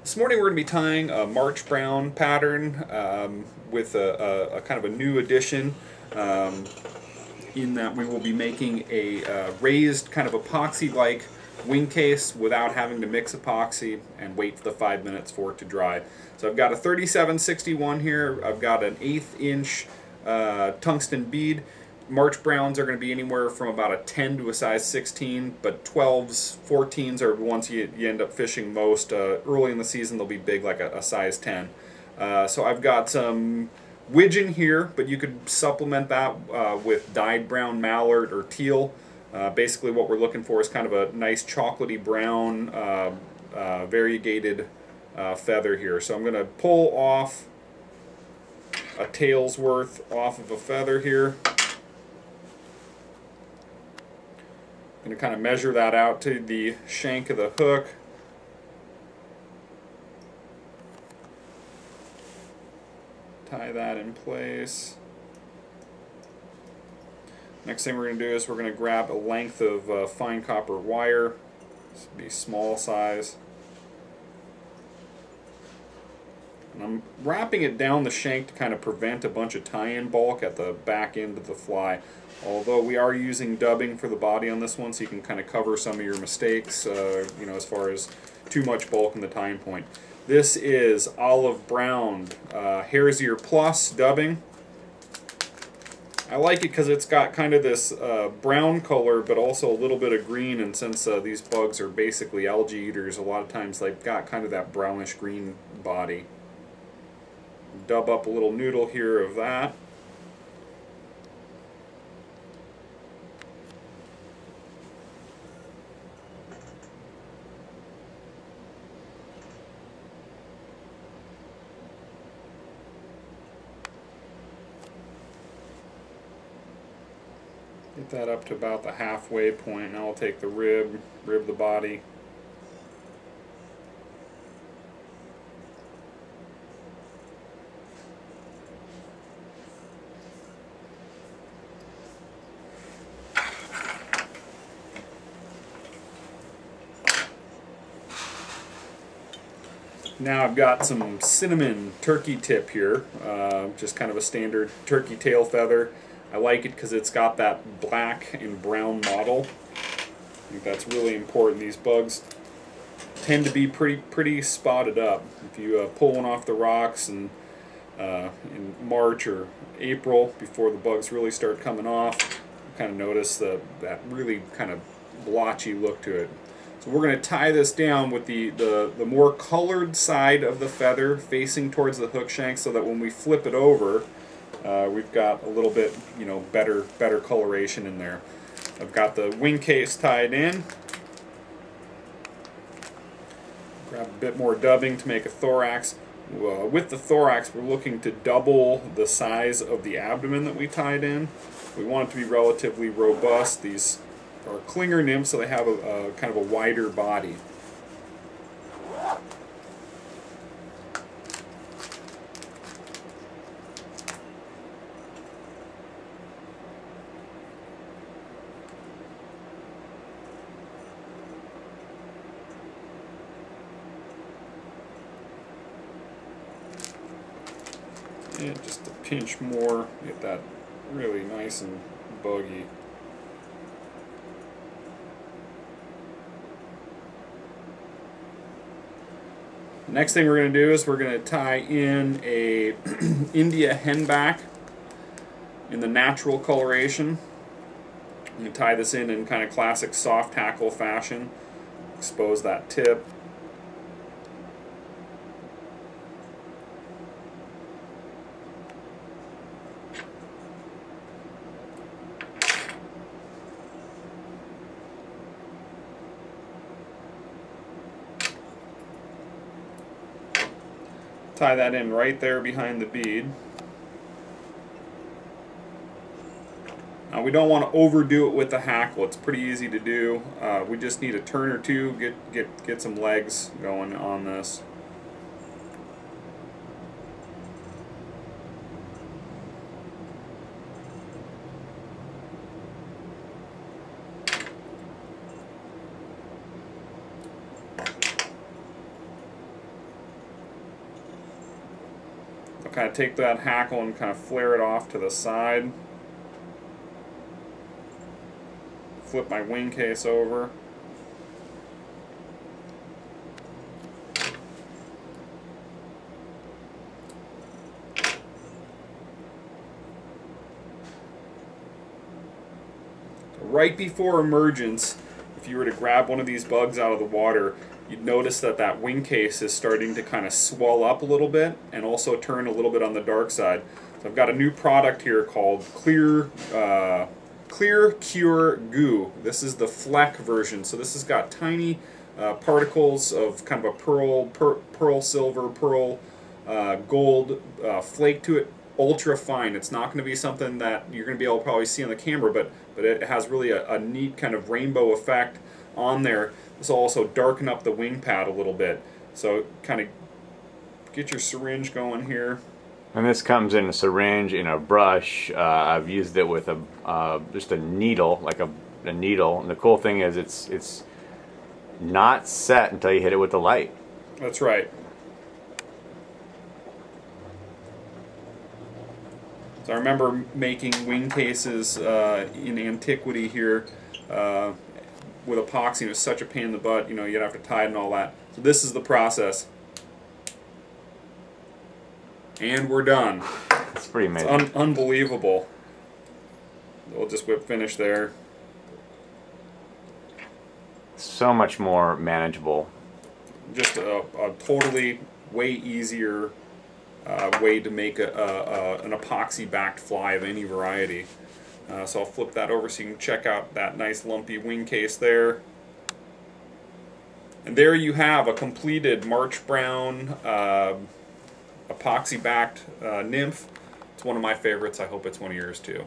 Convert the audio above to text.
This morning we're going to be tying a March Brown pattern with a kind of a new addition in that we will be making a raised kind of epoxy-like wing case without having to mix epoxy and wait for the 5 minutes for it to dry. So I've got a 3761 here. I've got an 1/8 inch tungsten bead. March Browns are going to be anywhere from about a 10 to a size 16, but 12s, 14s are the ones you end up fishing most. Early in the season they'll be big like a size 10. So I've got some widgeon here, but you could supplement that with dyed brown mallard or teal. Basically what we're looking for is kind of a nice chocolatey brown variegated feather here. So I'm going to pull off a tail's worth off of a feather here. I'm going to kind of measure that out to the shank of the hook. Tie that in place. Next thing we're going to do is we're going to grab a length of fine copper wire. This will be small size. And I'm wrapping it down the shank to kind of prevent a bunch of tie-in bulk at the back end of the fly. Although we are using dubbing for the body on this one, so you can kind of cover some of your mistakes, you know, as far as too much bulk in the tying point. This is olive brown Hare's Ear Plus dubbing. I like it because it's got kind of this brown color, but also a little bit of green. And since these bugs are basically algae eaters, a lot of times they've got kind of that brownish green body. Dub up a little noodle here of that. Get that up to about the halfway point. Now I'll take the rib the body. Now I've got some cinnamon turkey tip here, just kind of a standard turkey tail feather. I like it because it's got that black and brown mottle. I think that's really important. These bugs tend to be pretty spotted up. If you pull one off the rocks in March or April, before the bugs really start coming off, you kind of notice that really kind of blotchy look to it. So we're going to tie this down with the more colored side of the feather facing towards the hook shank, so that when we flip it over, we've got a little bit, you know, better coloration in there. I've got the wing case tied in. Grab a bit more dubbing to make a thorax. With the thorax, we're looking to double the size of the abdomen that we tied in. We want it to be relatively robust. These are clinger nymphs, so they have a kind of a wider body. And just a pinch more, get that really nice and buggy. Next thing we're going to do is we're going to tie in a India henback in the natural coloration. I'm going to tie this in kind of classic soft tackle fashion. Expose that tip. Tie that in right there behind the bead. Now we don't want to overdo it with the hackle. It's pretty easy to do. We just need a turn or two, get some legs going on this. kind of take that hackle and kind of flare it off to the side. Flip my wing case over. Right before emergence, if you were to grab one of these bugs out of the water, you'd notice that that wing case is starting to kind of swell up a little bit and also turn a little bit on the dark side. So I've got a new product here called Cure Goo. This is the Fleck version. So this has got tiny particles of kind of a pearl silver, pearl gold flake to it. Ultra fine. It's not going to be something that you're going to be able to probably see on the camera, but it has really a neat kind of rainbow effect on there. This will also darken up the wing pad a little bit. So kind of get your syringe going here. And this comes in a syringe, in a brush. I've used it with just a needle, like a needle. And the cool thing is it's not set until you hit it with the light. That's right. So I remember making wing cases in antiquity here with epoxy. It was such a pain in the butt. You know, you'd have to tie it and all that. So this is the process. And we're done. It's pretty amazing. It's unbelievable. We'll just whip finish there. So much more manageable. Just a totally way easier way to make an epoxy-backed fly of any variety. So I'll flip that over so you can check out that nice lumpy wing case there. And there you have a completed March Brown epoxy-backed Nymph. It's one of my favorites. I hope it's one of yours too.